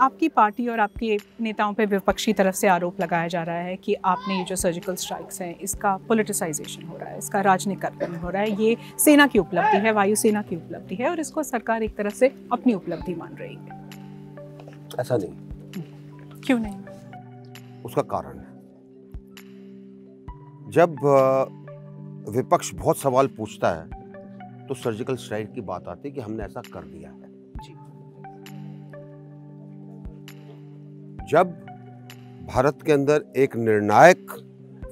आपकी पार्टी और आपके नेताओं पे विपक्षी तरफ से आरोप लगाया जा रहा है कि आपने ये जो सर्जिकल स्ट्राइक्स हैं इसका पॉलिटिसाइजेशन हो रहा है, इसका राजनीतिकरण हो रहा है, ये सेना की उपलब्धि है, वायुसेना की उपलब्धि है और इसको सरकार एक तरफ से अपनी उपलब्धि मान रही है। ऐसा नहीं। क्यों नहीं? उसका कारण है, जब विपक्ष बहुत सवाल पूछता है तो सर्जिकल स्ट्राइक की बात आती है कि हमने ऐसा कर दिया है। जब भारत के अंदर एक निर्णायक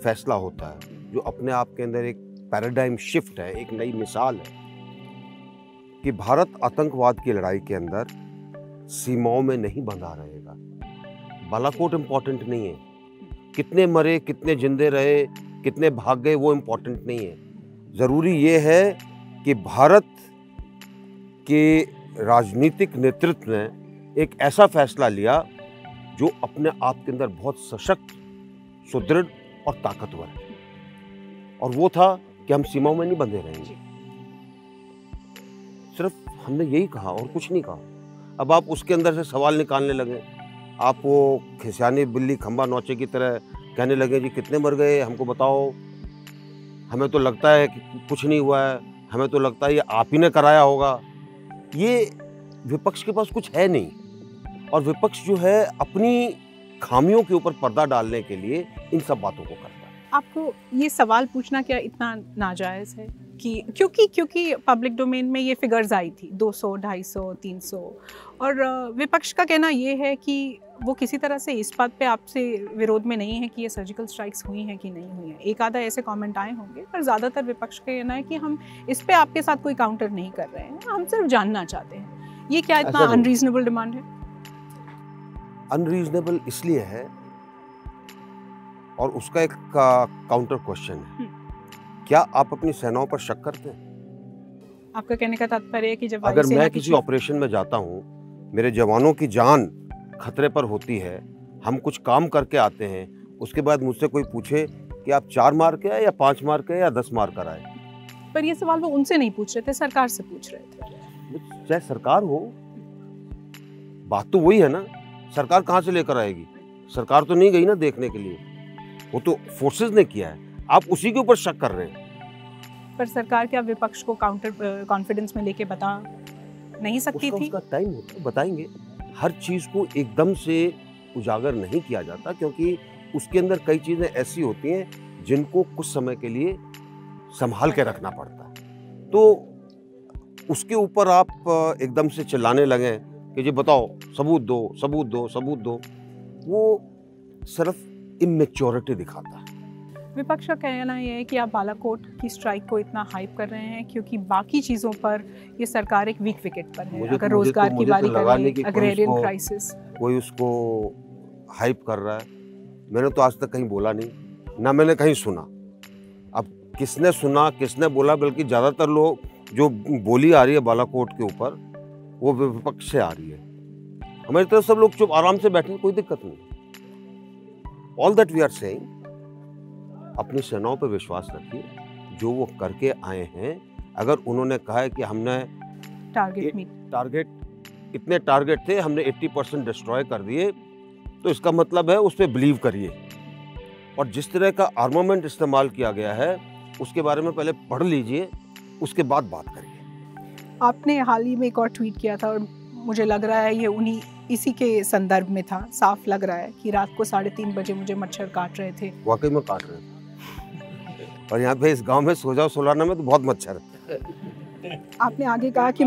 फैसला होता है जो अपने आप के अंदर एक पैराडाइम शिफ्ट है, एक नई मिसाल है कि भारत आतंकवाद की लड़ाई के अंदर सीमाओं में नहीं बंधा रहेगा। बालाकोट इंपॉर्टेंट नहीं है, कितने मरे, कितने जिंदे रहे, कितने भाग गए, वो इंपॉर्टेंट नहीं है। जरूरी ये है कि भारत के राजनीतिक नेतृत्व ने एक ऐसा फैसला लिया जो अपने आप के अंदर बहुत सशक्त, सुदृढ़ और ताकतवर है, और वो था कि हम सीमाओं में नहीं बंधे रहेंगे। सिर्फ हमने यही कहा और कुछ नहीं कहा। अब आप उसके अंदर से सवाल निकालने लगे, आप वो खिसियानी बिल्ली खंबा नौचे की तरह कहने लगे जी कितने मर गए हमको बताओ, हमें तो लगता है कि कुछ नहीं हुआ है, हमें तो लगता है ये आप ही ने कराया होगा। ये विपक्ष के पास कुछ है नहीं, और विपक्ष जो है अपनी खामियों के ऊपर पर्दा डालने के लिए इन सब बातों को करता है। आपको ये सवाल पूछना क्या इतना नाजायज़ है कि क्योंकि पब्लिक डोमेन में ये फिगर्स आई थी 200, 250, 300, और विपक्ष का कहना ये है कि वो किसी तरह से इस बात पे आपसे विरोध में नहीं है कि ये सर्जिकल स्ट्राइक्स हुई हैं कि नहीं हुई हैं। एक आधा ऐसे कमेंट आए होंगे, पर ज़्यादातर विपक्ष का कहना है कि हम इस पे आपके साथ कोई काउंटर नहीं कर रहे हैं, हम सिर्फ जानना चाहते हैं। ये क्या इतना अनरीजनेबल डिमांड है? अनरीजनेबल इसलिए है, और उसका एक काउंटर क्वेश्चन है, क्या आप अपनी सेनाओं पर शक करते हैं? आपका कहने का तात्पर्य है कि जब अगर मैं किसी ऑपरेशन में जाता हूँ, मेरे जवानों की जान खतरे पर होती है, हम कुछ काम करके आते हैं, उसके बाद मुझसे कोई पूछे कि आप 4 मार के आए या 5 मार के आए या 10 मार कर आए, पर ये सवाल वो उनसे नहीं पूछ रहे थे, सरकार से पूछ रहे थे। चाहे सरकार हो, बात तो वही है ना। सरकार कहाँ से लेकर आएगी? सरकार तो नहीं गई ना देखने के लिए, वो तो फोर्सेस ने किया है। आप उसी के ऊपर शक कर रहे हैं। पर सरकार क्या विपक्ष को काउंटर कॉन्फिडेंस में लेके बता नहीं सकती थी? उसका टाइम होता है, बताएंगे। हर चीज को एकदम से उजागर नहीं किया जाता, क्योंकि उसके अंदर कई चीजें ऐसी होती हैं जिनको कुछ समय के लिए संभाल के रखना पड़ता है। तो उसके ऊपर आप एकदम से चिल्लाने लगे कि जी बताओ, सबूत दो, सबूत दो, सबूत दो, वो सिर्फ इमेच्योरिटी दिखाता है। विपक्ष का कहना यह है कि आप बालाकोट की स्ट्राइक को इतना हाइप कर रहे हैं क्योंकि बाकी चीज़ों पर ये सरकार एक वीक विकेट पर है। अगर रोजगार की बारी करें, अग्रेरियन क्राइसिस, कोई उसको हाइप कर रहा है। मैंने तो आज तक कहीं बोला नहीं, ना मैंने कहीं सुना। अब किसने सुना, किसने बोला, बल्कि ज़्यादातर लोग जो बोली आ रही है बालाकोट के ऊपर, वो विपक्ष से आ रही है। हमारी तरफ सब लोग चुप आराम से बैठे, कोई दिक्कत नहीं। All that we are saying, अपनी सेनाओं पर विश्वास रखिए, जो वो करके आए हैं। अगर उन्होंने कहा है कि हमने इतने टारगेट थे, हमने 80% डिस्ट्रॉय कर दिए, तो इसका मतलब है उस पर बिलीव करिए। और जिस तरह का आर्मामेंट इस्तेमाल किया गया है उसके बारे में पहले पढ़ लीजिए, उसके बाद बात करिए। आपने हाल ही में एक और ट्वीट किया था, और मुझे लग रहा है ये इसी के संदर्भ में था। साफ लग रहा है कि रात को 3:30 बजे मुझे मच्छर काट रहे थे। वाकई में काट रहे थे, और यहाँ पे इस गांव में सो जाओ सोलाना में तो बहुत मच्छर है। आपने आगे कहा कि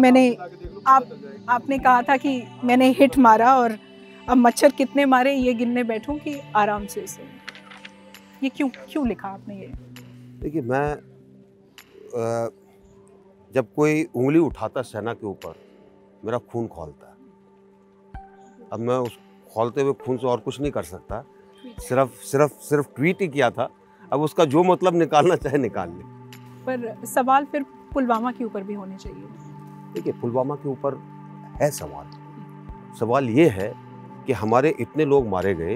आपने कहा था कि मैंने हिट मारा और अब मच्छर कितने मारे ये गिनने बैठूं कि आराम से इसे। ये क्यों लिखा आपने ये? देखिए, मैं जब कोई उंगली उठाता सेना के ऊपर, मेरा खून खौलता है। अब मैं उस खौलते हुए खून से और कुछ नहीं कर सकता, सिर्फ ट्वीट ही किया था। अब उसका जो मतलब निकालना चाहे निकाल ले। पर सवाल फिर पुलवामा के ऊपर भी होने चाहिए। देखिए, पुलवामा के ऊपर है सवाल ये है कि हमारे इतने लोग मारे गए,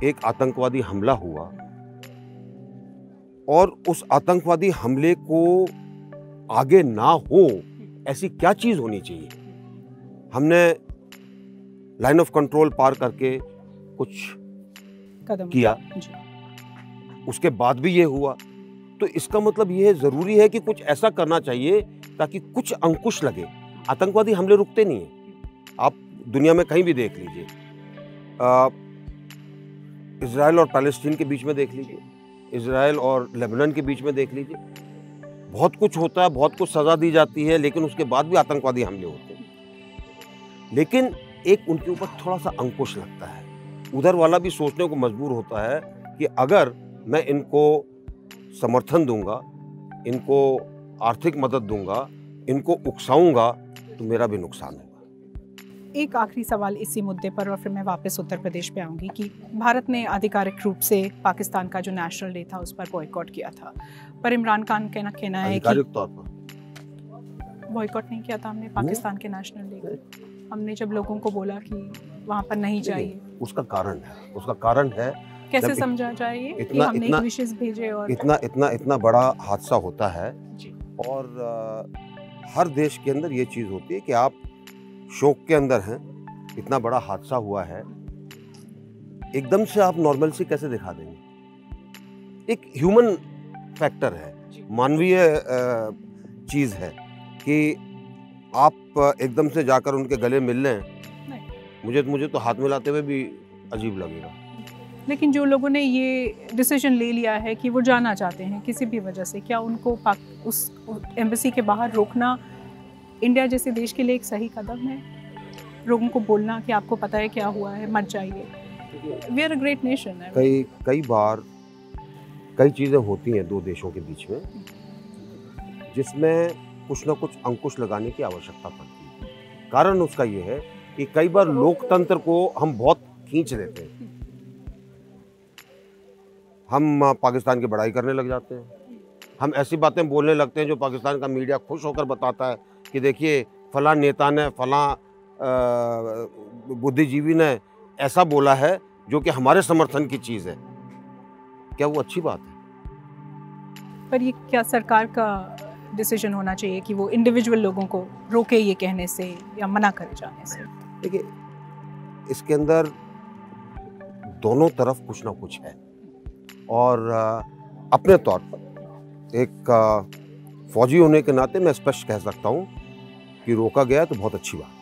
एक आतंकवादी हमला हुआ, और उस आतंकवादी हमले को आगे ना हो ऐसी क्या चीज होनी चाहिए हमने लाइन ऑफ कंट्रोल पार करके कुछ कदम किया, उसके बाद भी ये हुआ, तो इसका मतलब ये ज़रूरी है कि कुछ ऐसा करना चाहिए ताकि कुछ अंकुश लगे। आतंकवादी हमले रुकते नहीं हैं, आप दुनिया में कहीं भी देख लीजिए, इजराइल और पैलेस्टीन के बीच में देख लीजिए, इजराइल और लेबनान के बीच में देख लीजिए, बहुत कुछ होता है, बहुत कुछ सज़ा दी जाती है, लेकिन उसके बाद भी आतंकवादी हमले होते हैं। लेकिन एक उनके ऊपर थोड़ा सा अंकुश लगता है, उधर वाला भी सोचने को मजबूर होता है कि अगर मैं इनको समर्थन दूंगा, इनको आर्थिक मदद दूंगा, इनको उकसाऊंगा, तो मेरा भी नुकसान होगा। एक आखिरी सवाल इसी मुद्दे पर और फिर मैं वापस उत्तर प्रदेश पे आऊंगी कि भारत ने आधिकारिक रूप से पाकिस्तान का जो नेशनल डे था उस पर बॉयकॉट किया था, पर इमरान खान का कहना है कि आधिकारिक तौर पर बॉयकॉट नहीं किया था हमने पाकिस्तान के नेशनल डे का। हमने जब लोगों को बोला कि वहाँ पर नहीं जाइए, उसका कारण है कैसे समझा जाए ये कि हमने एक विशेष भेजे और इतना बड़ा हादसा होता है और हर देश के अंदर ये चीज़ होती है कि आप शोक के अंदर हैं, इतना बड़ा हादसा हुआ है, एकदम से आप नॉर्मल सी कैसे दिखा देंगे। एक ह्यूमन फैक्टर है, मानवीय चीज़ है कि आप एकदम से जाकर उनके गले मिल लें, मुझे तो हाथ मिलाते हुए भी अजीब लगेगा। लेकिन जो लोगों ने ये डिसीजन ले लिया है कि वो जाना चाहते हैं किसी भी वजह से, क्या उनको उस एम्बेसी के बाहर रोकना इंडिया जैसे देश के लिए एक सही कदम है? लोगों को बोलना कि आपको पता है क्या हुआ है, मत जाइए। We are a great nation है। कई बार कई चीज़ें होती हैं दो देशों के बीच में जिसमें कुछ ना कुछ अंकुश लगाने की आवश्यकता पड़ती है। कारण उसका ये है कि कई बार लोकतंत्र को हम बहुत खींच लेते हैं, हम पाकिस्तान की बड़ाई करने लग जाते हैं, हम ऐसी बातें बोलने लगते हैं जो पाकिस्तान का मीडिया खुश होकर बताता है कि देखिए फलां नेता ने, फलां बुद्धिजीवी ने ऐसा बोला है जो कि हमारे समर्थन की चीज़ है। क्या वो अच्छी बात है? पर ये क्या सरकार का डिसीजन होना चाहिए कि वो इंडिविजुअल लोगों को रोके ये कहने से या मना करे जाने से? देखिए, इसके अंदर दोनों तरफ कुछ ना कुछ है और अपने तौर पर एक फौजी होने के नाते मैं स्पष्ट कह सकता हूँ कि रोका गया तो बहुत अच्छी बात।